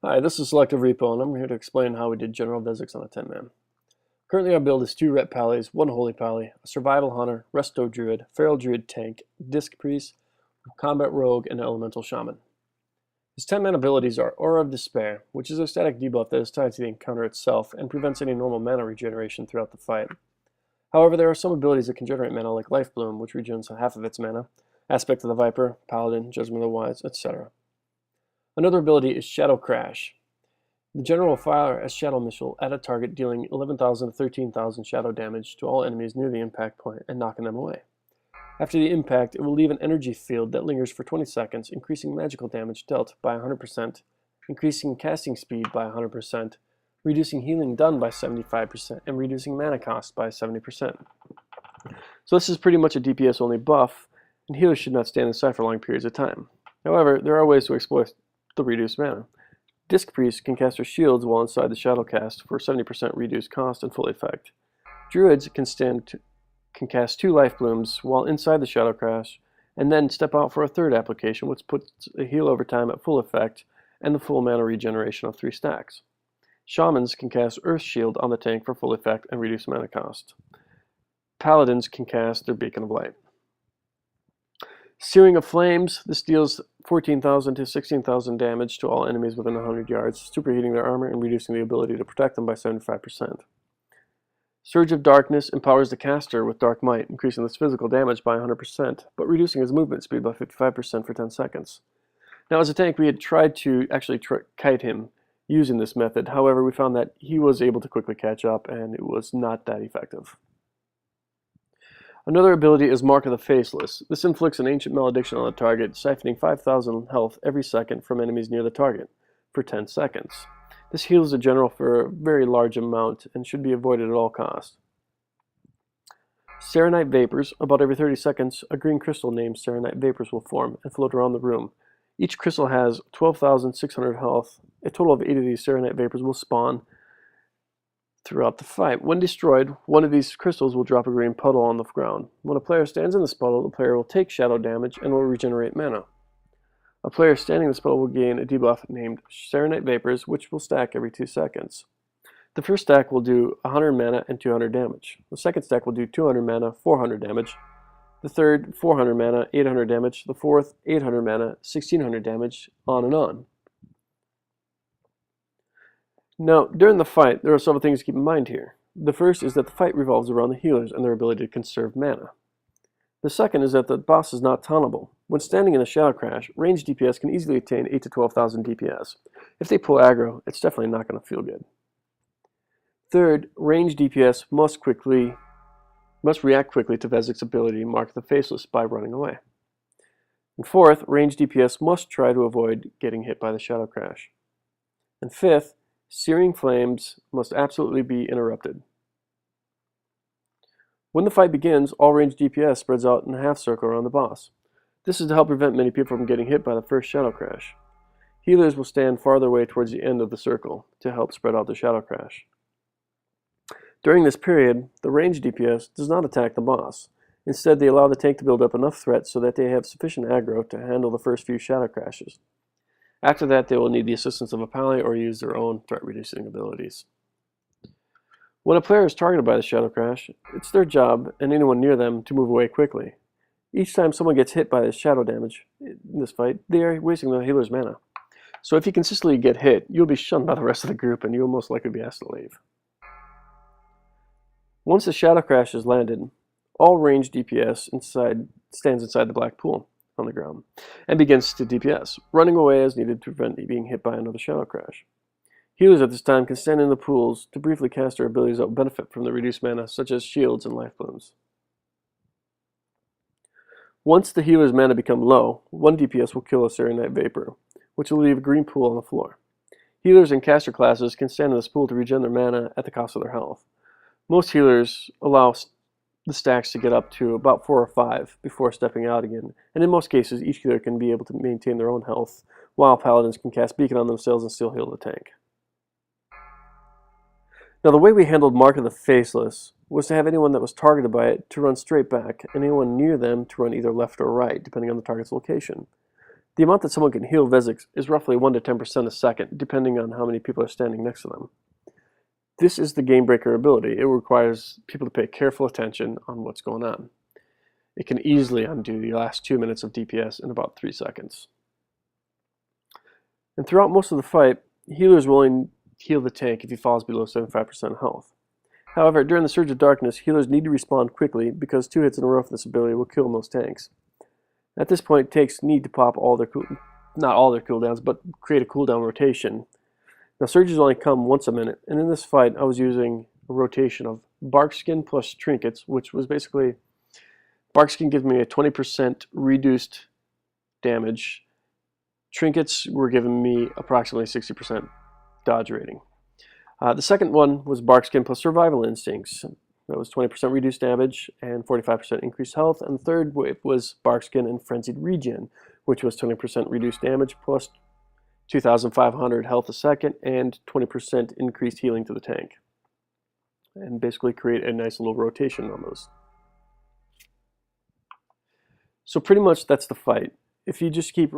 Hi, this is Selective Repo, and I'm here to explain how we did General Vezax on a 10-man. Currently our build is 2 Ret Pallies, 1 Holy Pally, a Survival Hunter, Resto Druid, Feral Druid Tank, Disc Priest, Combat Rogue, and Elemental Shaman. His 10-man abilities are Aura of Despair, which is a static debuff that is tied to the encounter itself and prevents any normal mana regeneration throughout the fight. However, there are some abilities that can generate mana like Life Bloom, which regens half of its mana, Aspect of the Viper, Paladin, Judgment of the Wise, etc. Another ability is Shadow Crash. The general will fire a shadow missile at a target, dealing 11,000 to 13,000 shadow damage to all enemies near the impact point and knocking them away. After the impact, it will leave an energy field that lingers for 20 seconds, increasing magical damage dealt by 100%, increasing casting speed by 100%, reducing healing done by 75%, and reducing mana cost by 70%. So this is pretty much a DPS only buff, and healers should not stand inside for long periods of time. However, there are ways to exploit the reduced mana. Disc Priests can cast their shields while inside the Shadow Cast for 70% reduced cost and full effect. Druids can cast 2 Life Blooms while inside the Shadow Cast, and then step out for a third application, which puts a heal over time at full effect and the full mana regeneration of 3 stacks. Shamans can cast Earth Shield on the tank for full effect and reduce mana cost. Paladins can cast their Beacon of Light. Searing of Flames, this deals 14,000 to 16,000 damage to all enemies within 100 yards, superheating their armor and reducing the ability to protect them by 75%. Surge of Darkness empowers the caster with Dark Might, increasing his physical damage by 100%, but reducing his movement speed by 55% for 10 seconds. Now, as a tank, we had tried to actually kite him using this method. However, we found that he was able to quickly catch up, and it was not that effective. Another ability is Mark of the Faceless. This inflicts an ancient malediction on the target, siphoning 5,000 health every second from enemies near the target for 10 seconds. This heals the general for a very large amount and should be avoided at all costs. Serenite Vapors. About every 30 seconds, a green crystal named Serenite Vapors will form and float around the room. Each crystal has 12,600 health. A total of 8 of these Serenite Vapors will spawn throughout the fight. When destroyed, one of these crystals will drop a green puddle on the ground. When a player stands in this puddle, the player will take shadow damage and will regenerate mana. A player standing in this puddle will gain a debuff named Serenite Vapors, which will stack every 2 seconds. The first stack will do 100 mana and 200 damage. The second stack will do 200 mana, 400 damage. The third, 400 mana, 800 damage. The fourth, 800 mana, 1600 damage, on and on. Now, during the fight, there are several things to keep in mind here. The first is that the fight revolves around the healers and their ability to conserve mana. The second is that the boss is not tauntable. When standing in a Shadow Crash, ranged DPS can easily attain 8 to 12,000 DPS. If they pull aggro, it's definitely not going to feel good. Third, ranged DPS must react quickly to Vezax's ability to Mark the Faceless by running away. And fourth, ranged DPS must try to avoid getting hit by the Shadow Crash. And fifth, Searing Flames must absolutely be interrupted. When the fight begins, all ranged DPS spreads out in a half circle around the boss. This is to help prevent many people from getting hit by the first Shadow Crash. Healers will stand farther away towards the end of the circle to help spread out the Shadow Crash. During this period, the ranged DPS does not attack the boss. Instead, they allow the tank to build up enough threat so that they have sufficient aggro to handle the first few Shadow Crashes. After that, they will need the assistance of a pally or use their own threat-reducing abilities. When a player is targeted by the Shadow Crash, it's their job, and anyone near them, to move away quickly. Each time someone gets hit by the shadow damage in this fight, they are wasting the healer's mana. So if you consistently get hit, you'll be shunned by the rest of the group, and you'll most likely be asked to leave. Once the Shadow Crash is landed, all ranged DPS stands inside the black pool on the ground and begins to DPS, running away as needed to prevent being hit by another Shadow Crash. Healers at this time can stand in the pools to briefly cast their abilities that will benefit from the reduced mana, such as shields and life blooms. Once the healer's mana become low, one DPS will kill a Serenite Vapor, which will leave a green pool on the floor. Healers and caster classes can stand in this pool to regen their mana at the cost of their health. Most healers allow the stacks to get up to about 4 or 5 before stepping out again, and in most cases each healer can be able to maintain their own health, while paladins can cast Beacon on themselves and still heal the tank. Now, the way we handled Mark of the Faceless was to have anyone that was targeted by it to run straight back, and anyone near them to run either left or right, depending on the target's location. The amount that someone can heal Vezax is roughly 1 to 10% a second, depending on how many people are standing next to them. This is the game breaker ability. It requires people to pay careful attention on what's going on. It can easily undo the last 2 minutes of DPS in about 3 seconds. And throughout most of the fight, healers will only heal the tank if he falls below 75% health. However, during the Surge of Darkness, healers need to respond quickly because 2 hits in a row for this ability will kill most tanks. At this point, tanks need to pop all their not all their cooldowns, but create a cooldown rotation. Now, surges only come once a minute, and in this fight, I was using a rotation of Bark Skin plus Trinkets, which was basically, Bark Skin gives me a 20% reduced damage. Trinkets were giving me approximately 60% dodge rating. The second one was Bark Skin plus Survival Instincts. That was 20% reduced damage and 45% increased health. And the third wave was Bark Skin and Frenzied Regen, which was 20% reduced damage plus 2,500 health a second and 20% increased healing to the tank. And basically create a nice little rotation on those. So pretty much that's the fight. If you just keep